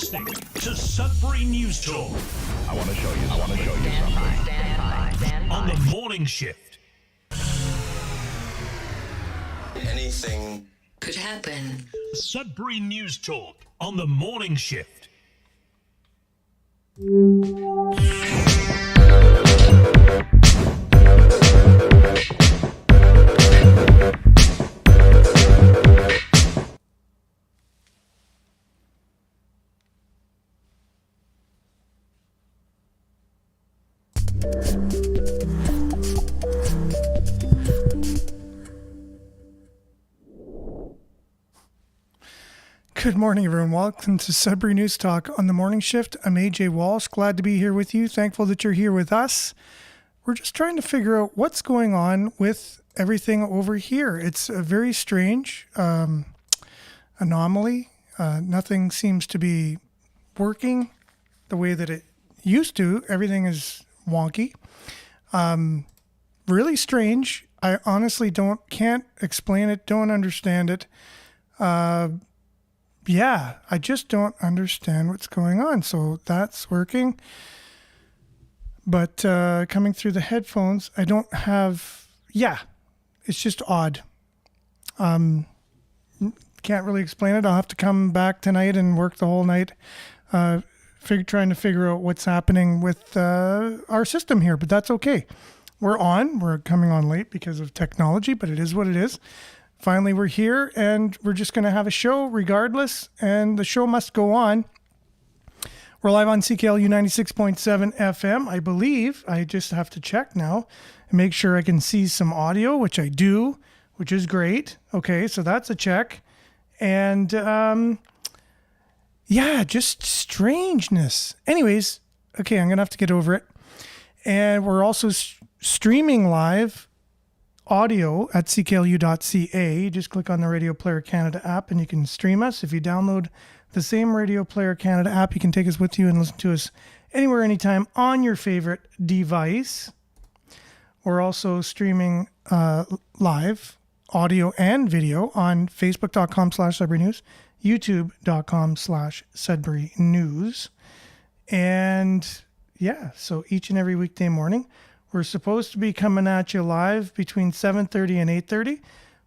listening to Sudbury News Talk. I want to show you something. Stand by. On the morning shift. Anything could happen. Sudbury News Talk on the morning shift. Good morning, everyone. Welcome to Sudbury News Talk on the morning shift. I'm AJ Walsh. Glad to be here with you. Thankful that you're here with us. We're just trying to figure out what's going on with everything over here. It's a very strange anomaly. Nothing seems to be working the way that it used to. Everything is wonky. Really strange. I honestly can't explain it, don't understand it. Yeah, I just don't understand what's going on. So that's working. But coming through the headphones, I don't have... Yeah, it's just odd. Can't really explain it. I'll have to come back tonight and work the whole night trying to figure out what's happening with our system here. But that's okay. We're on. We're coming on late because of technology, but it is what it is. Finally, we're here, and we're just going to have a show regardless, and the show must go on. We're live on CKLU 96.7 FM, I believe. I just have to check now and make sure I can see some audio, which I do, which is great. Okay, so that's a check. And, yeah, just strangeness. Anyways, okay, I'm going to have to get over it. And we're also streaming live audio at cklu.ca. You just click on the Radio Player Canada app and you can stream us. If you download the same Radio Player Canada app, you can take us with you and listen to us anywhere, anytime on your favorite device. We're also streaming live audio and video on facebook.com/Sudbury News, youtube.com/Sudbury News. And yeah, so each and every weekday morning, we're supposed to be coming at you live between 7:30 and 8:30,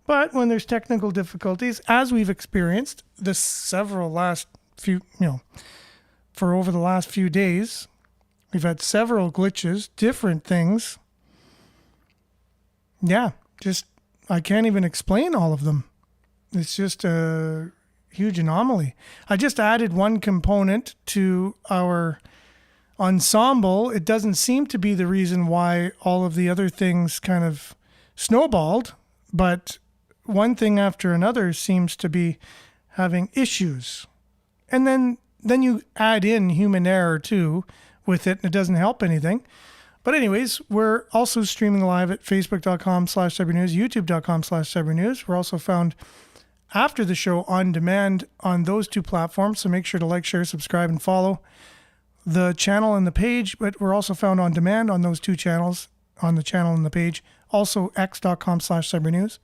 but when there's technical difficulties, as we've experienced for over the last few days, we've had several glitches, different things. Yeah, I can't even explain all of them. It's just a huge anomaly. I just added one component to our ensemble. It doesn't seem to be the reason why all of the other things kind of snowballed, but one thing after another seems to be having issues. And then you add in human error too with it, and it doesn't help anything. But anyways, we're also streaming live at facebook.com/Sudbury News, youtube.com/Sudbury News. We're also found after the show on demand on those two platforms, so make sure to like, share, subscribe, and follow the channel and the page, but we're also found on demand on those two channels, on the channel and the page, also x.com/Sudbury News,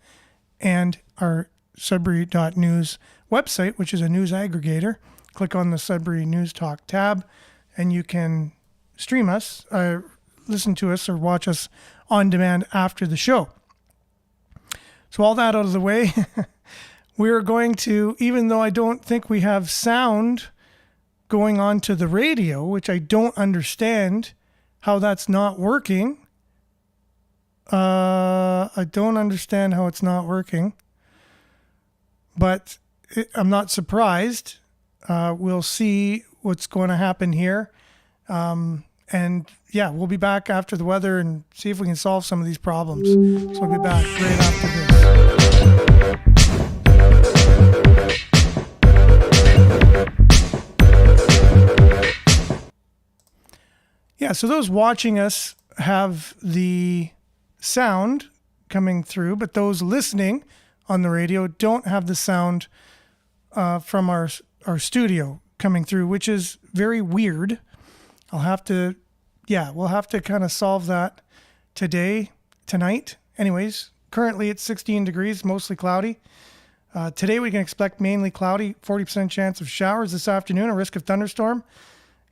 and our Sudbury.news website, which is a news aggregator. Click on the Sudbury News Talk tab, and you can stream us, listen to us, or watch us on demand after the show. So all that out of the way, we're going to, even though I don't think we have sound going on to the radio, which I don't understand how that's not working. I don't understand how it's not working, but I'm not surprised. We'll see what's going to happen here. And yeah, we'll be back after the weather and see if we can solve some of these problems. So we'll be back right after this. Yeah, so those watching us have the sound coming through, but those listening on the radio don't have the sound from our studio coming through, which is very weird. We'll have to kind of solve that tonight. Anyways, currently it's 16 degrees, mostly cloudy. Today we can expect mainly cloudy, 40% chance of showers this afternoon, a risk of thunderstorm.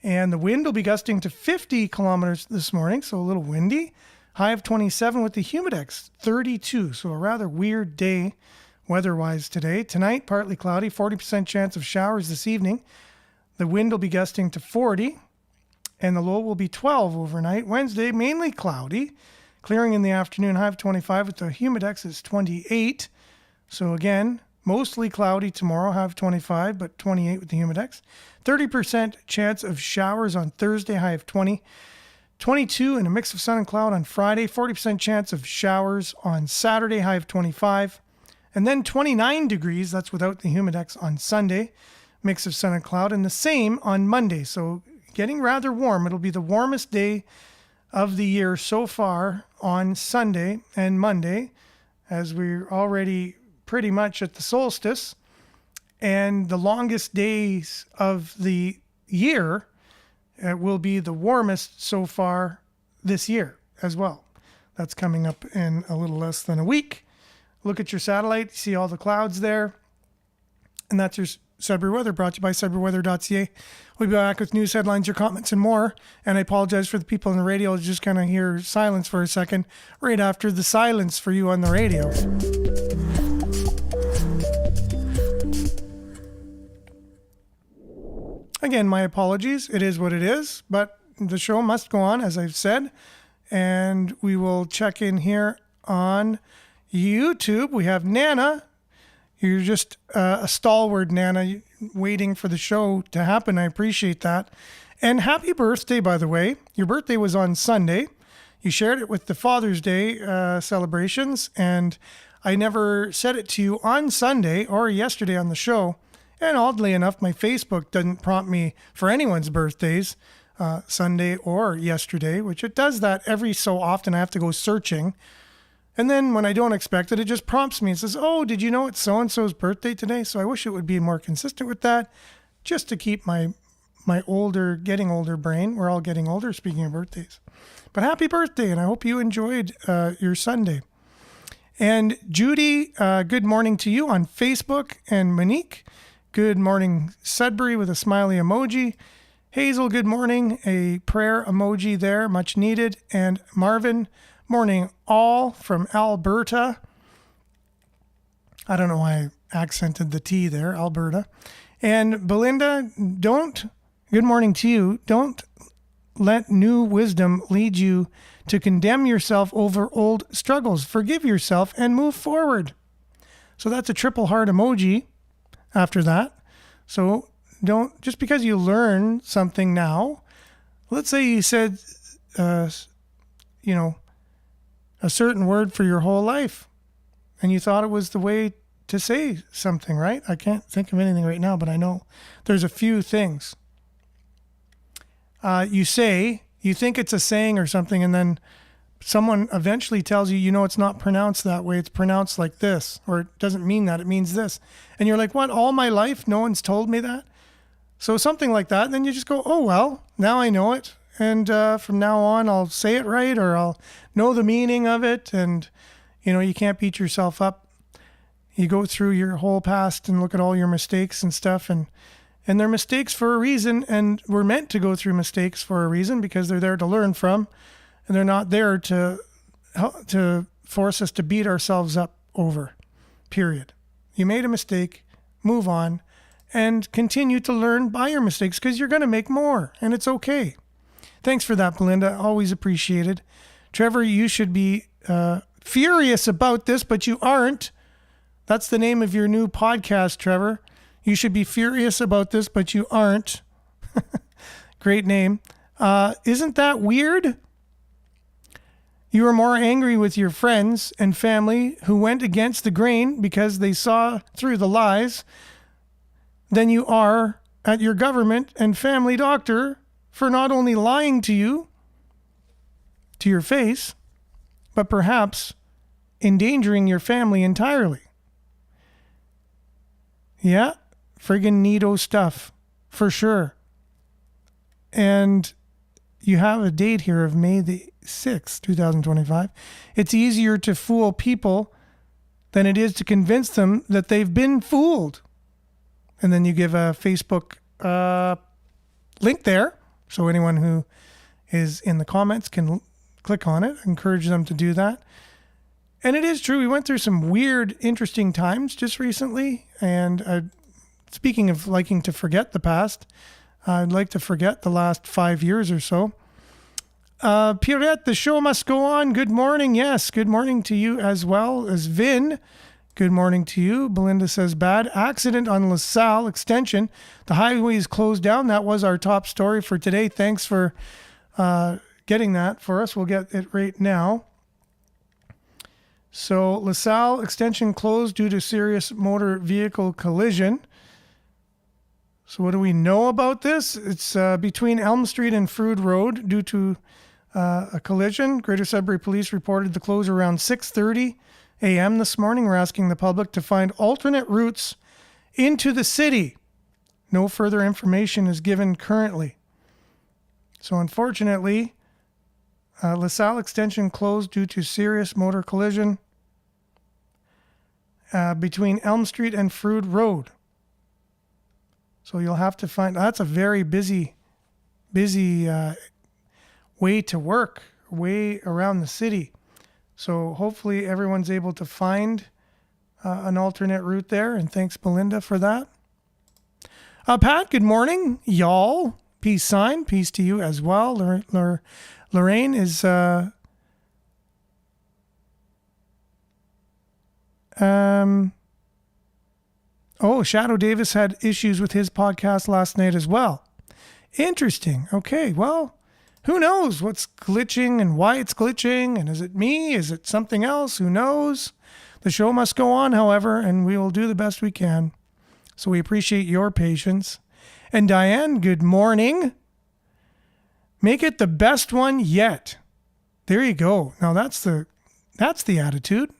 And the wind will be gusting to 50 kilometers this morning, so a little windy. High of 27 with the humidex, 32. So a rather weird day weather-wise today. Tonight, partly cloudy, 40% chance of showers this evening. The wind will be gusting to 40, and the low will be 12 overnight. Wednesday, mainly cloudy, clearing in the afternoon, high of 25 with the humidex is 28. So again, mostly cloudy tomorrow, high of 25, but 28 with the humidex. 30% chance of showers on Thursday, high of 20. 22 and a mix of sun and cloud on Friday. 40% chance of showers on Saturday, high of 25. And then 29 degrees, that's without the humidex, on Sunday. Mix of sun and cloud. And the same on Monday. So getting rather warm. It'll be the warmest day of the year so far on Sunday and Monday, as we're already pretty much at the solstice. And the longest days of the year will be the warmest so far this year as well. That's coming up in a little less than a week. Look at your satellite, you see all the clouds there. And that's your Sudbury weather, brought to you by sudburyweather.ca. We'll be back with news headlines, your comments, and more. And I apologize for the people on the radio. Just kind of hear silence for a second right after the silence for you on the radio. Again, my apologies. It is what it is, but the show must go on, as I've said. And we will check in here on YouTube. We have Nana. You're just a stalwart, Nana, waiting for the show to happen. I appreciate that. And happy birthday, by the way. Your birthday was on Sunday. You shared it with the Father's Day celebrations, and I never said it to you on Sunday or yesterday on the show. And oddly enough, my Facebook doesn't prompt me for anyone's birthdays, Sunday or yesterday, which it does that every so often. I have to go searching. And then when I don't expect it, it just prompts me and says, oh, did you know it's so-and-so's birthday today? So I wish it would be more consistent with that, just to keep my getting older brain. We're all getting older, speaking of birthdays. But happy birthday, and I hope you enjoyed your Sunday. And Judy, good morning to you on Facebook. And Monique, good morning, Sudbury, with a smiley emoji. Hazel, good morning. A prayer emoji there, much needed. And Marvin, morning all from Alberta. I don't know why I accented the T there, Alberta. And Belinda, good morning to you. Don't let new wisdom lead you to condemn yourself over old struggles. Forgive yourself and move forward. So that's a triple heart emoji after that. So don't, just because you learn something now, let's say you said, a certain word for your whole life, and you thought it was the way to say something, right? I can't think of anything right now, but I know there's a few things. You think it's a saying or something, and then someone eventually tells you, it's not pronounced that way. It's pronounced like this, or it doesn't mean that. It means this. And you're like, what? All my life, no one's told me that? So something like that. And then you just go, oh, well, now I know it. And from now on, I'll say it right, or I'll know the meaning of it. And, you can't beat yourself up. You go through your whole past and look at all your mistakes and stuff. And they're mistakes for a reason. And we're meant to go through mistakes for a reason, because they're there to learn from. And they're not there to force us to beat ourselves up over, period. You made a mistake, move on, and continue to learn by your mistakes, because you're going to make more, and it's okay. Thanks for that, Belinda. Always appreciated. Trevor, you should be furious about this, but you aren't. That's the name of your new podcast, Trevor. You should be furious about this, but you aren't. Great name. Isn't that weird? You are more angry with your friends and family who went against the grain because they saw through the lies than you are at your government and family doctor for not only lying to you, to your face, but perhaps endangering your family entirely. Yeah, friggin' neato stuff, for sure. And you have a date here of May the 6th, 2025. It's easier to fool people than it is to convince them that they've been fooled. And then you give a Facebook link there, so anyone who is in the comments can click on it. Encourage them to do that. And it is true, we went through some weird, interesting times just recently. And speaking of liking to forget the past, I'd like to forget the last 5 years or so. Pierrette, the show must go on. Good morning. Yes, good morning to you as well as Vin. Good morning to you. Belinda says, bad accident on LaSalle Extension. The highway is closed down. That was our top story for today. Thanks for getting that for us. We'll get it right now. So LaSalle Extension closed due to serious motor vehicle collision. So what do we know about this? It's between Elm Street and Frood Road due to a collision. Greater Sudbury Police reported the closure around 6:30 a.m. this morning. We're asking the public to find alternate routes into the city. No further information is given currently. So unfortunately, LaSalle Extension closed due to serious motor collision between Elm Street and Frood Road. So you'll have to find, that's a very busy way to work, way around the city. So hopefully everyone's able to find an alternate route there. And thanks, Belinda, for that. Pat, good morning. Y'all, peace sign. Peace to you as well. Lorraine is... Shadow Davis had issues with his podcast last night as well. Interesting. Okay, well, who knows what's glitching and why it's glitching, and is it me? Is it something else? Who knows? The show must go on, however, and we will do the best we can. So we appreciate your patience. And Diane, good morning. Make it the best one yet. There you go. Now that's the attitude.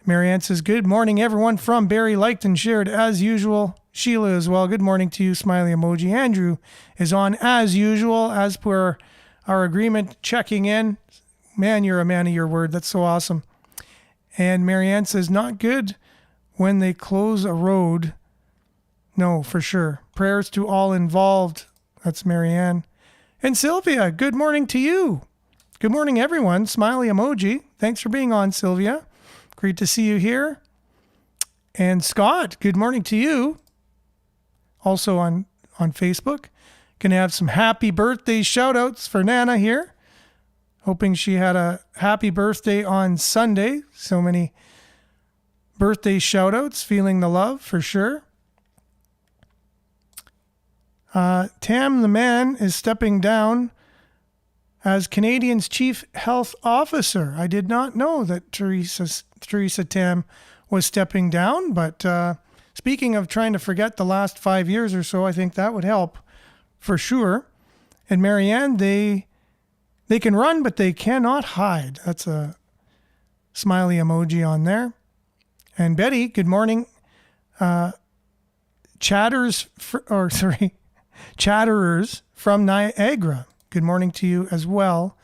Marianne says, good morning, everyone from Barrie, liked and shared as usual. Sheila as well. Good morning to you, smiley emoji. Andrew is on as usual, as per our agreement, checking in. Man, you're a man of your word. That's so awesome. And Marianne says, not good when they close a road. No, for sure. Prayers to all involved. That's Marianne. And Sylvia, good morning to you. Good morning, everyone. Smiley emoji. Thanks for being on, Sylvia. Great to see you here. And Scott, good morning to you. Also on Facebook. Gonna have some happy birthday shout outs for Nana here. Hoping she had a happy birthday on Sunday. So many birthday shout outs. Feeling the love for sure. Tam the man is stepping down as Canadian's Chief Health Officer. I did not know that Teresa Tam was stepping down, but speaking of trying to forget the last 5 years or so, I think that would help for sure. And Marianne, they can run, but they cannot hide. That's a smiley emoji on there. And Betty, good morning. Chatterers from Niagara. Good morning to you as well,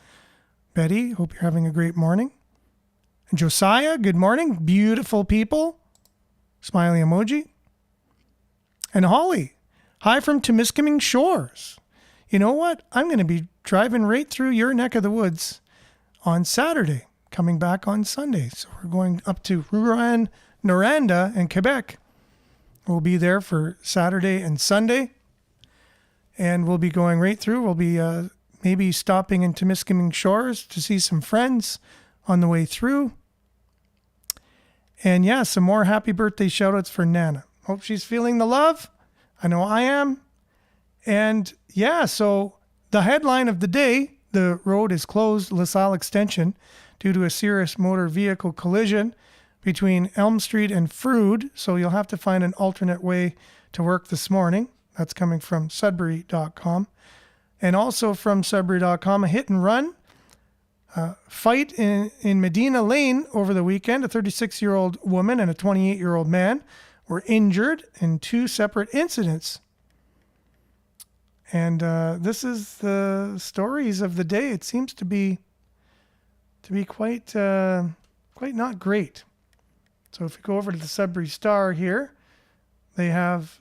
Betty. Hope you're having a great morning. And Josiah, good morning. Beautiful people. Smiley emoji. And Holly, hi from Temiskaming Shores. You know what? I'm going to be driving right through your neck of the woods on Saturday, coming back on Sunday. So we're going up to Rouyn-Noranda in Quebec. We'll be there for Saturday and Sunday. And we'll be going right through. We'll be maybe stopping in Temiskaming Shores to see some friends on the way through. And yeah, some more happy birthday shout outs for Nana. Hope she's feeling the love. I know I am. And yeah, so the headline of the day, the road is closed, LaSalle Extension, due to a serious motor vehicle collision between Elm Street and Frood. So you'll have to find an alternate way to work this morning. That's coming from Sudbury.com. And also from Sudbury.com, a hit and run fight in Medina Lane over the weekend. A 36-year-old woman and a 28-year-old man were injured in two separate incidents. And this is the stories of the day. It seems to be quite not great. So if you go over to the Sudbury Star here, they've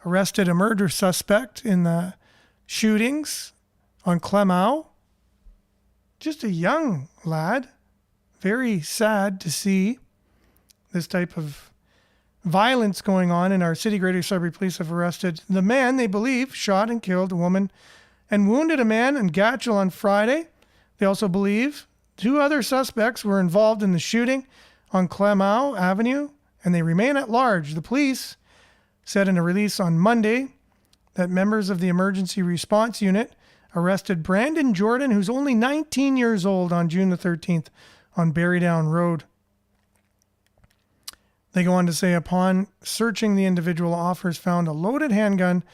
arrested a murder suspect in the shootings on Clemau. Just a young lad. Very sad to see this type of violence going on in our city. Greater Sudbury Police have arrested the man they believe shot and killed a woman and wounded a man in Gatchel on Friday. They also believe 2 other suspects were involved in the shooting on Clemau Avenue, and they remain at large. The police said in a release on Monday that members of the emergency response unit arrested Brandon Jordan, who's only 19 years old, on June the 13th on Barrydown Road. They go on to say, upon searching the individual, officers found a loaded handgun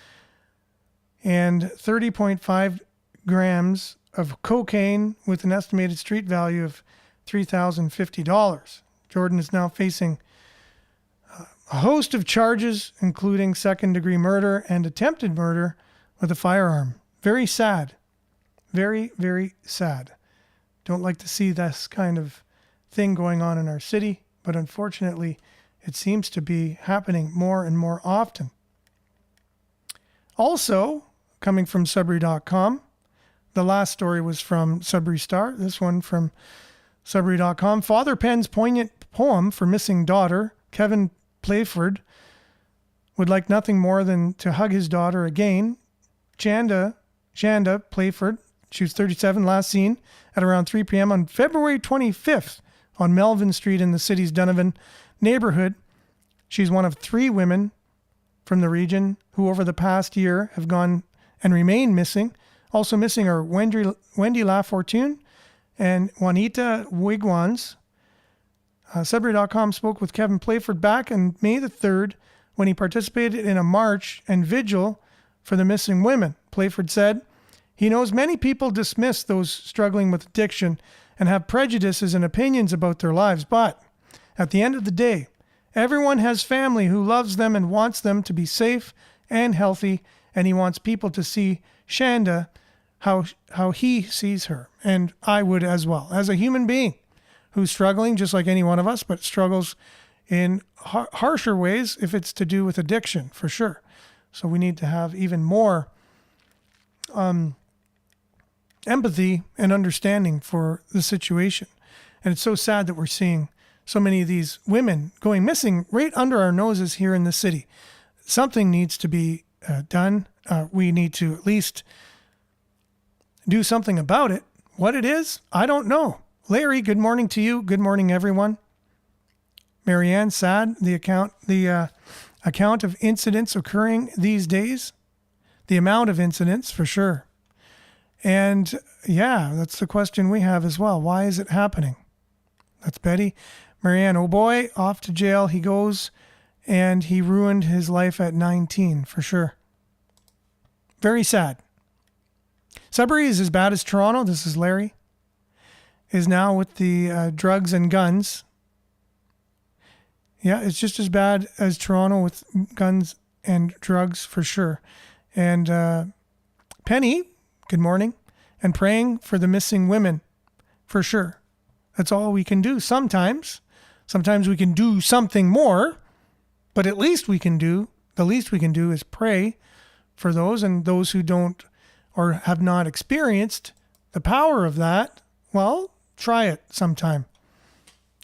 and 30.5 grams of cocaine with an estimated street value of $3,050. Jordan is now facing a host of charges, including second-degree murder and attempted murder with a firearm. Very sad. Very, very sad. Don't like to see this kind of thing going on in our city, but unfortunately, it seems to be happening more and more often. Also, coming from Sudbury.com, the last story was from Sudbury Star. This one from Sudbury.com. Father pens poignant poem for missing daughter. Kevin Playford would like nothing more than to hug his daughter again. Shanda Playford, she was 37, last seen at around 3 p.m. on February 25th on Melvin Street in the city's Donovan neighborhood. She's one of 3 women from the region who over the past year have gone and remain missing. Also missing are Wendy Lafortune and Juanita Wigwans. Sudbury.com spoke with Kevin Playford back on May the 3rd when he participated in a march and vigil for the missing women. Playford said he knows many people dismiss those struggling with addiction and have prejudices and opinions about their lives, but at the end of the day, everyone has family who loves them and wants them to be safe and healthy, and he wants people to see Shanda how he sees her, and I would as well, as a human being who's struggling just like any one of us, but struggles in harsher ways if it's to do with addiction, for sure. So we need to have even more empathy and understanding for the situation. And it's so sad that we're seeing so many of these women going missing right under our noses here in the city. Something needs to be done. We need to at least do something about it. What it is, I don't know. Larry, good morning to you. Good morning, everyone. Marianne, sad, the account of incidents occurring these days, the amount of incidents for sure. And yeah, that's the question we have as well. Why is it happening? That's Betty. Marianne, oh boy, off to jail he goes, and he ruined his life at 19 for sure. Very sad. Sudbury is as bad as Toronto. This is Larry. Is now with the drugs and guns. Yeah, it's just as bad as Toronto with guns and drugs for sure. And Penny, good morning, and praying for the missing women for sure. That's all we can do sometimes. Sometimes we can do something more, but at least we can do, the least we can do is pray for those, and those who don't or have not experienced the power of that, well, try it sometime.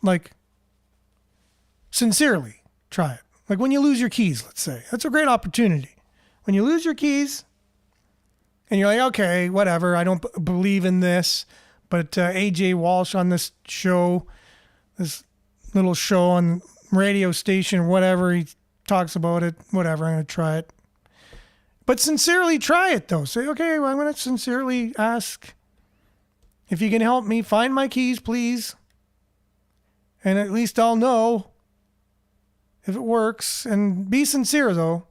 Like, sincerely try it. Like when you lose your keys, let's say. That's a great opportunity. When you lose your keys and you're like, okay, whatever, I don't believe in this, but AJ Walsh on this show, this little show on radio station, whatever, he talks about it, whatever, I'm going to try it. But sincerely try it though. Say, okay, well, I'm going to sincerely ask if you can help me find my keys, please. And at least I'll know if it works. And be sincere though,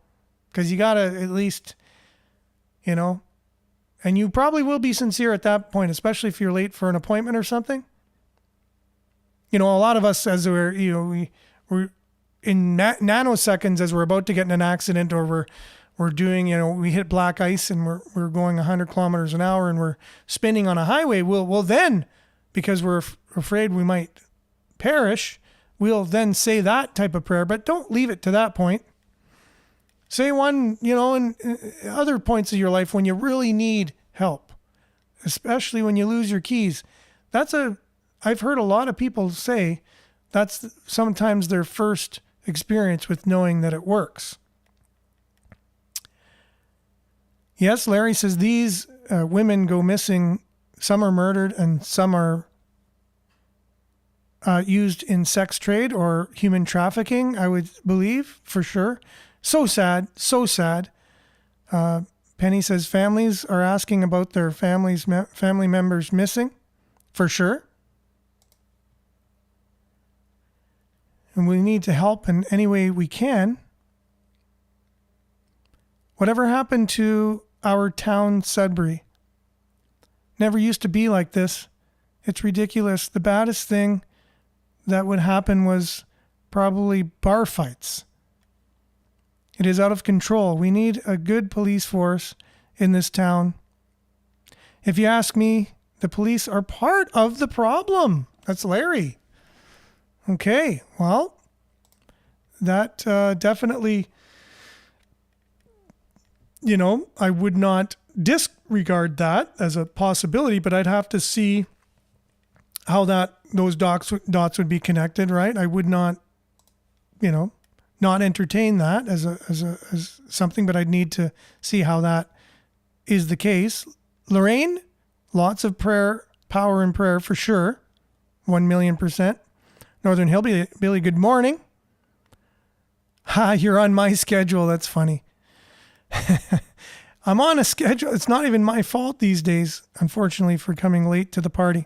because you got to at least, you know, and you probably will be sincere at that point, especially if you're late for an appointment or something. You know, a lot of us, as we're, you know, we're in nanoseconds as we're about to get in an accident, or we're doing, you know, we hit black ice and we're going 100 kilometers an hour and we're spinning on a highway. We'll then, because we're afraid we might perish, we'll then say that type of prayer, but don't leave it to that point. Say one, in other points of your life when you really need help, especially when you lose your keys. I've heard a lot of people say that's sometimes their first experience with knowing that it works. Yes, Larry says these women go missing. Some are murdered and some are used in sex trade or human trafficking, I would believe, for sure. So sad, so sad. Penny says families are asking about their family members missing, for sure. And we need to help in any way we can. Whatever happened to our town, Sudbury? Never used to be like this. It's ridiculous. The baddest thing that would happen was probably bar fights. It is out of control. We need a good police force in this town. If you ask me, the police are part of the problem. That's Larry. Okay, well, that definitely, I would not disregard that as a possibility, but I'd have to see how those dots would be connected, right? I would not, not entertain that as something, but I'd need to see how that is the case. Lorraine, lots of power in prayer for sure. 1,000,000%. Northern Hillbilly, good morning. Ha, you're on my schedule. That's funny. I'm on a schedule. It's not even my fault these days, unfortunately, for coming late to the party.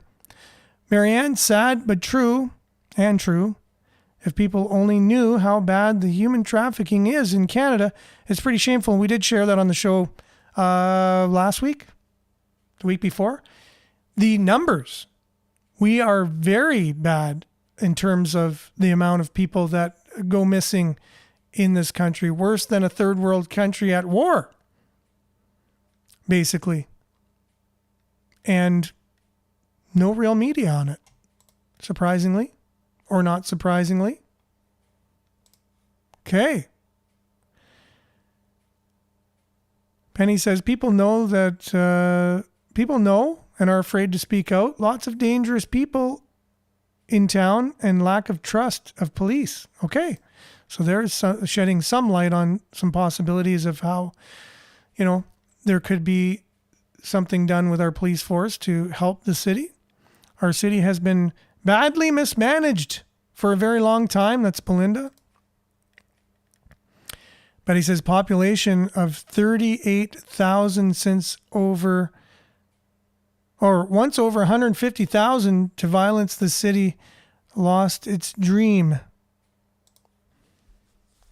Marianne, sad but true, and true. If people only knew how bad the human trafficking is in Canada, it's pretty shameful. We did share that on the show last week, the week before. The numbers, we are very bad in terms of the amount of people that go missing in this country. Worse than a third world country at war, basically. And no real media on it, surprisingly. Or not surprisingly. Okay. Penny says people know and are afraid to speak out. Lots of dangerous people in town and lack of trust of police. Okay. So there's shedding some light on some possibilities of how, there could be something done with our police force to help the city. Our city has been badly mismanaged for a very long time. That's Belinda. But he says population of 38,000 once over 150,000 to violence, the city lost its dream.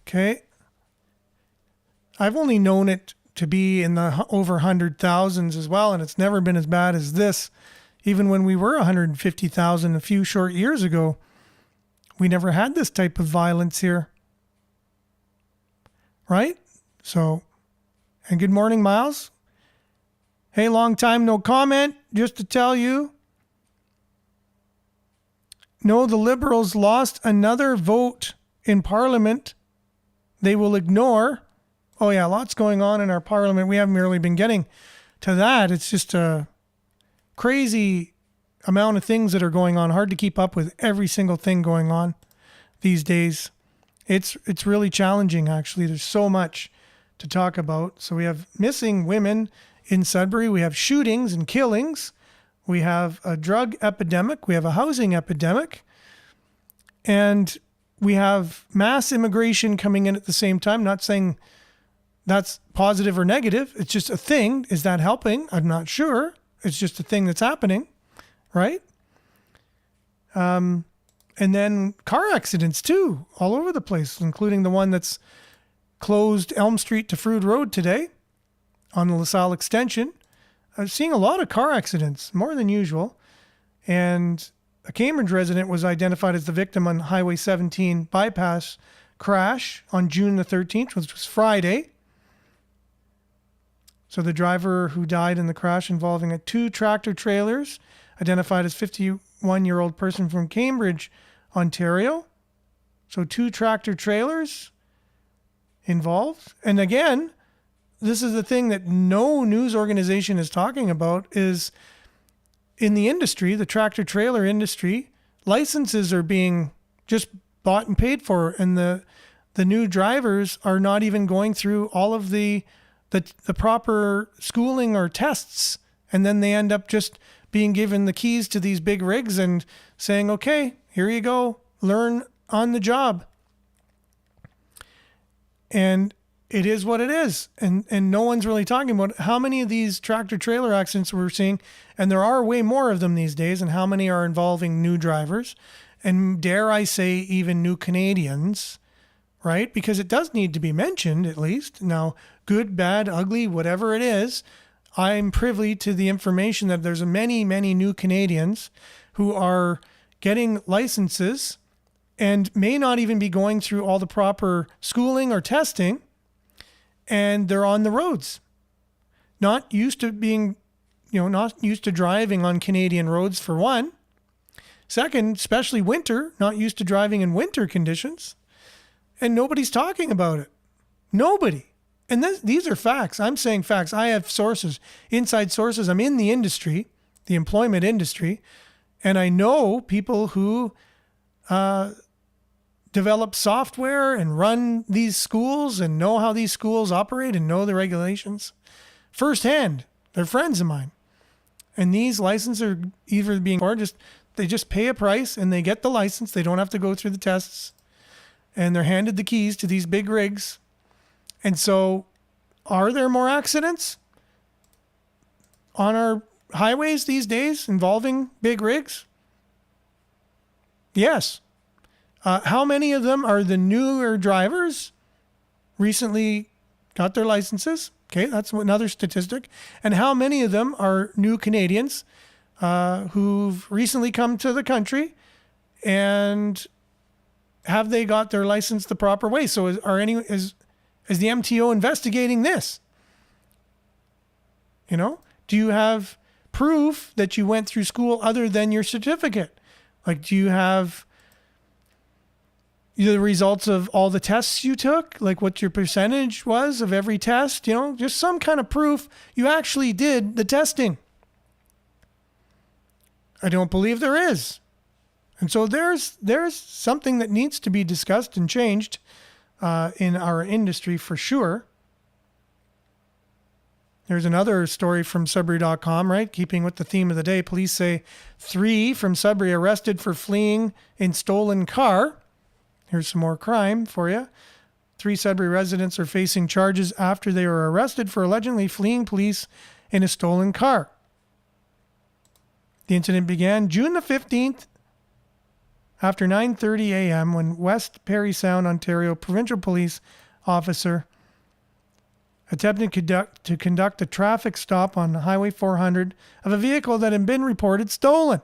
Okay. I've only known it to be in the over 100,000s as well, and it's never been as bad as this. Even when we were 150,000 a few short years ago, we never had this type of violence here. Right? So, and good morning, Miles. Hey, long time no comment. Just to tell you, no, the Liberals lost another vote in Parliament. They will ignore. Oh yeah, lots going on in our Parliament. We haven't really been getting to that. It's just a crazy amount of things that are going on. Hard to keep up with every single thing going on these days. It's really challenging, actually. There's so much to talk about. So we have missing women in Sudbury. We have shootings and killings. We have a drug epidemic. We have a housing epidemic. And we have mass immigration coming in at the same time. Not saying that's positive or negative. It's just a thing. Is that helping? I'm not sure. It's just a thing that's happening, right? And then car accidents too, all over the place, including the one that's closed Elm Street to Frood Road today on the LaSalle extension. I'm seeing a lot of car accidents, more than usual. And a Cambridge resident was identified as the victim on Highway 17 bypass crash on June the 13th, which was Friday. So the driver who died in the crash involving two tractor trailers, identified as 51-year-old person from Cambridge, Ontario. So 2 tractor trailers involved. And again, this is the thing that no news organization is talking about is in the industry, the tractor trailer industry, licenses are being just bought and paid for. And the new drivers are not even going through all of the proper schooling or tests. And then they end up just being given the keys to these big rigs and saying, okay, here you go, learn on the job. And it is what it is. And no one's really talking about how many of these tractor trailer accidents we're seeing, and there are way more of them these days, and how many are involving new drivers, and dare I say even new Canadians, right? Because it does need to be mentioned at least. Now, good, bad, ugly, whatever it is, I'm privy to the information that there's many, many new Canadians who are getting licenses and may not even be going through all the proper schooling or testing, and they're on the roads. Not used to being, not used to driving on Canadian roads for one. Second, especially winter, not used to driving in winter conditions. And nobody's talking about it. Nobody. And these are facts. I'm saying facts. I have sources, inside sources. I'm in the industry, the employment industry, and I know people who develop software and run these schools and know how these schools operate and know the regulations firsthand. They're friends of mine. And these licenses are either being, or they just pay a price and they get the license. They don't have to go through the tests, and they're handed the keys to these big rigs. And so, are there more accidents on our highways these days involving big rigs? Yes. How many of them are the newer drivers recently got their licenses? Okay, that's another statistic. And how many of them are new Canadians who've recently come to the country, and have they got their license the proper way? So is the MTO investigating this? Do you have proof that you went through school other than your certificate? Like, do you have the results of all the tests you took? Like what your percentage was of every test? Just some kind of proof you actually did the testing. I don't believe there is. And so there's something that needs to be discussed and changed in our industry for sure. There's another story from Sudbury.com, right? Keeping with the theme of the day, police say 3 from Sudbury arrested for fleeing in stolen car. Here's some more crime for you. 3 Sudbury residents are facing charges after they were arrested for allegedly fleeing police in a stolen car. The incident began June the 15th after 9:30 a.m. when West Parry Sound, Ontario provincial police officer attempted to conduct a traffic stop on Highway 400 of a vehicle that had been reported stolen.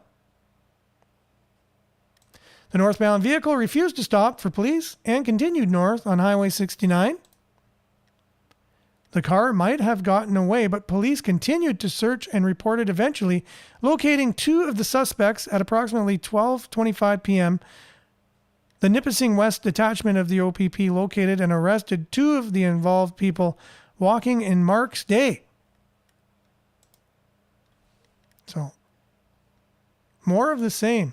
The northbound vehicle refused to stop for police and continued north on Highway 69. The car might have gotten away, but police continued to search and reported eventually locating 2 of the suspects at approximately 12:25 p.m. The Nipissing West detachment of the OPP located and arrested 2 of the involved people walking in Mark's Day. So, more of the same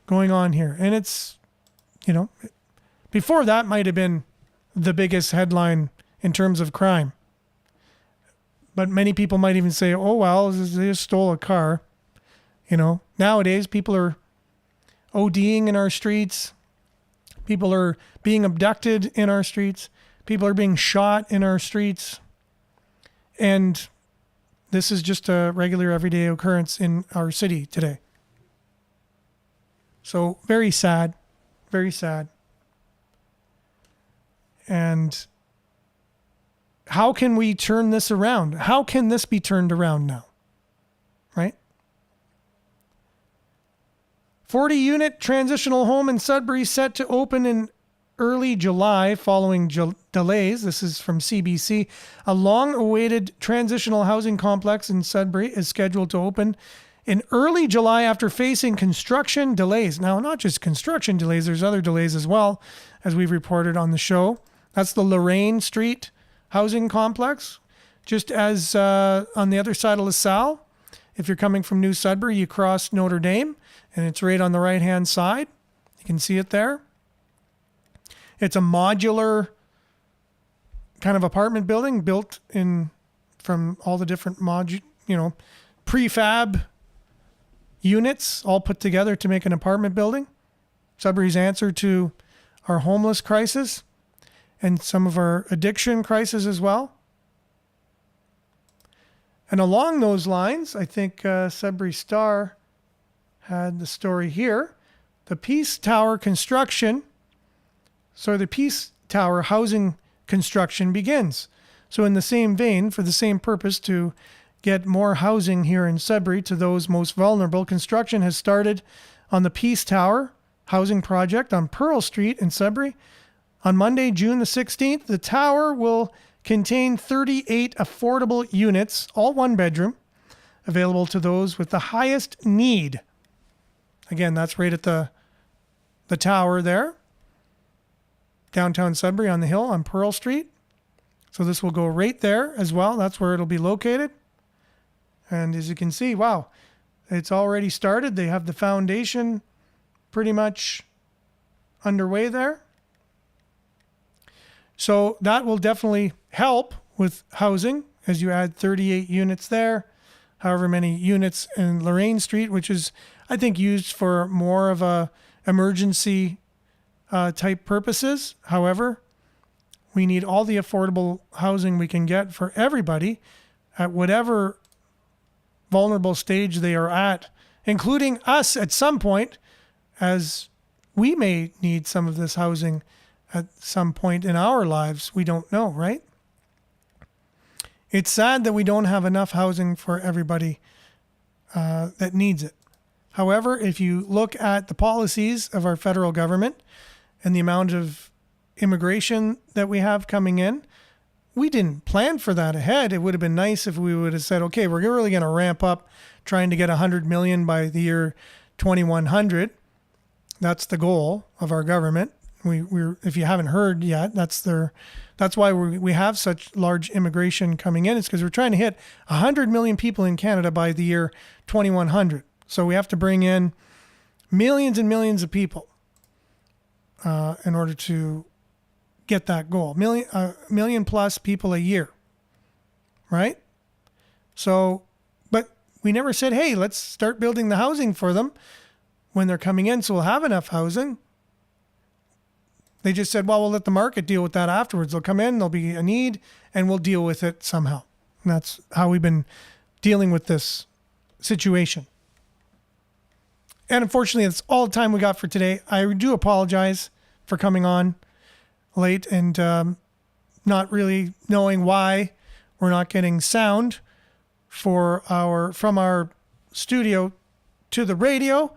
going on here. And it's, before that might have been the biggest headline in terms of crime. But many people might even say, oh, well, they just stole a car. Nowadays people are ODing in our streets. People are being abducted in our streets. People are being shot in our streets. And this is just a regular everyday occurrence in our city today. So very sad, very sad. And how can we turn this around? How can this be turned around now? Right? 40-unit transitional home in Sudbury set to open in early July following delays. This is from CBC. A long-awaited transitional housing complex in Sudbury is scheduled to open In early July, after facing construction delays. Now, not just construction delays, there's other delays as well, as we've reported on the show. That's the Lorraine Street housing complex. Just as on the other side of LaSalle, if you're coming from New Sudbury, you cross Notre Dame, and it's right on the right-hand side. You can see it there. It's a modular kind of apartment building built in from all the different prefab units all put together to make an apartment building. Sudbury's answer to our homeless crisis and some of our addiction crisis as well. And along those lines, I think Sudbury Star had the story here. The Peace Tower housing construction begins. So in the same vein, for the same purpose, to get more housing here in Sudbury to those most vulnerable, construction has started on the Peace Tower housing project on Pearl Street in Sudbury. On Monday, June the 16th, the tower will contain 38 affordable units, all one bedroom, available to those with the highest need. Again, that's right at the tower there, downtown Sudbury on the hill on Pearl Street. So this will go right there as well. That's where it'll be located. And as you can see, wow, it's already started. They have the foundation pretty much underway there. So that will definitely help with housing as you add 38 units there, however many units in Lorraine Street, which is, I think, used for more of a emergency type purposes. However, we need all the affordable housing we can get for everybody at whatever vulnerable stage they are at, including us at some point, as we may need some of this housing at some point in our lives. We don't know, right? It's sad that we don't have enough housing for everybody that needs it. However, if you look at the policies of our federal government and the amount of immigration that we have coming in, we didn't plan for that ahead. It would have been nice if we would have said, okay, we're really going to ramp up trying to get 100 million by the year 2100. That's the goal of our government. We're if you haven't heard yet, that's why we have such large immigration coming in. It's because we're trying to hit 100 million people in Canada by the year 2100. So we have to bring in millions and millions of people in order to get that goal. Million plus people a year, right? So, but we never said, hey, let's start building the housing for them when they're coming in, so we'll have enough housing. They just said, well, we'll let the market deal with that afterwards. They'll come in, there'll be a need, and we'll deal with it somehow. And that's how we've been dealing with this situation. And unfortunately, that's all the time we got for today. I do apologize for coming on late and not really knowing why we're not getting sound from our studio to the radio.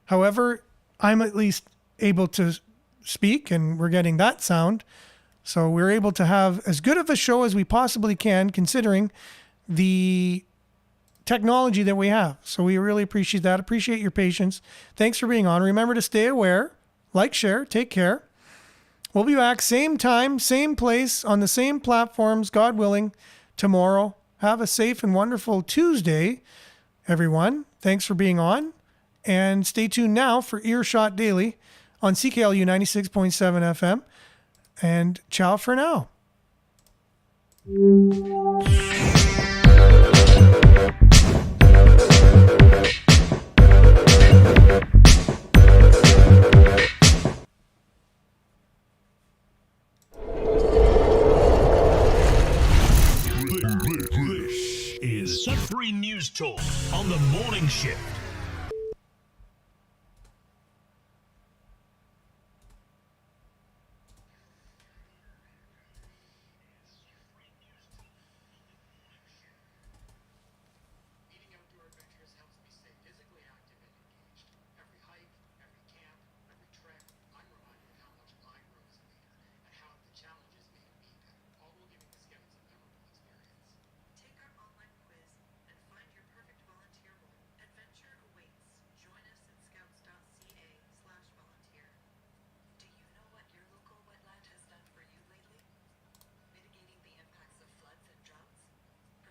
However, I'm at least able to speak and we're getting that sound. So we're able to have as good of a show as we possibly can considering the technology that we have. So we really appreciate that. Appreciate your patience. Thanks for being on. Remember to stay aware, like, share, take care. We'll be back same time, same place, on the same platforms, God willing, tomorrow. Have a safe and wonderful Tuesday, everyone. Thanks for being on. And stay tuned now for Earshot Daily on CKLU 96.7 FM. And ciao for now.